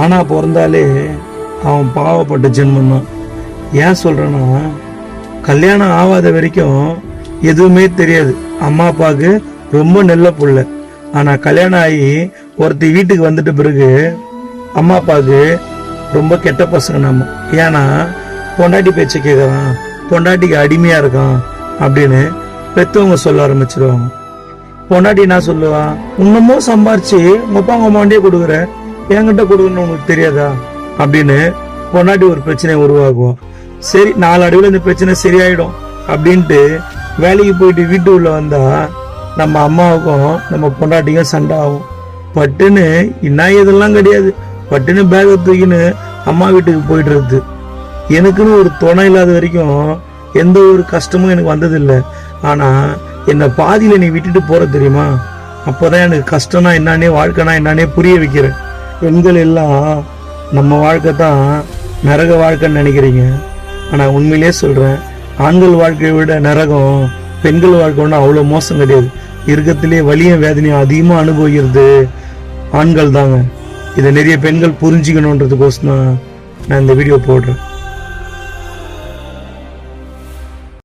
ஆனா பிறந்தாலே அவன் பாவப்பட்ட ஜென்மம் தான். ஏன் சொல்றேன்னா, கல்யாணம் ஆகாத வரைக்கும் எதுவுமே தெரியாது. அம்மா அப்பாவுக்கு ரொம்ப நல்ல புள்ள. ஆனா கல்யாணம் ஆகி ஒருத்தி வீட்டுக்கு வந்துட்ட பிறகு அம்மா அப்பாவுக்கு ரொம்ப கெட்ட பசங்க நம்ம. ஏன்னா பொண்டாட்டி பேச்சை கேட்கறான், பொண்டாட்டிக்கு அடிமையா இருக்கான் அப்படின்னு பெத்தவங்க சொல்ல ஆரம்பிச்சிருவாங்க. பொண்டாட்டி என்ன சொல்லுவா, இன்னமும் சம்பாரிச்சு மொப்பாங்க அம்மாண்டே கொடுக்குற, என்கிட்ட கொடுக்கணும்னு உனக்கு தெரியாதா அப்படின்னு பொண்டாட்டி ஒரு பிரச்சனையை உருவாக்குவோம். சரி, 4 அடிவில் இந்த பிரச்சனை சரியாயிடும் அப்படின்ட்டு வேலைக்கு போயிட்டு வீட்டு உள்ள வந்தா நம்ம அம்மாவுக்கும் நம்ம பொண்டாட்டிக்கும் சண்டை ஆகும். பட்டுன்னு இன்னும் இதெல்லாம் கிடையாது, பட்டுன்னு பேக்கை தூக்கின்னு அம்மா வீட்டுக்கு போயிடுறது. எனக்குன்னு ஒரு துணை இல்லாத வரைக்கும் எந்த ஒரு கஷ்டமும் எனக்கு வந்ததில்லை. ஆனா என்னை பாதியில நீ விட்டுட்டு போற தெரியுமா, அப்போதான் எனக்கு கஷ்டம்னா என்னன்னே, வாழ்க்கைனா என்னன்னே புரிய வைக்கிறேன். பெண்கள் எல்லாம் நம்ம வாழ்க்கை தான் நரக வாழ்க்கைன்னு நினைக்கிறீங்க. ஆனா உண்மையிலே சொல்றேன், ஆண்கள் வாழ்க்கையை விட நரகம் பெண்கள் வாழ்க்கை ஒன்றும் அவ்வளோ மோசம் கிடையாது. இருக்கத்திலே வலியும் வேதனையும் அதிகமாக அனுபவிக்கிறது ஆண்கள் தாங்க. இதை நிறைய பெண்கள் புரிஞ்சுக்கணுன்றதுக்கோசம் நான் இந்த வீடியோ போடுறேன்.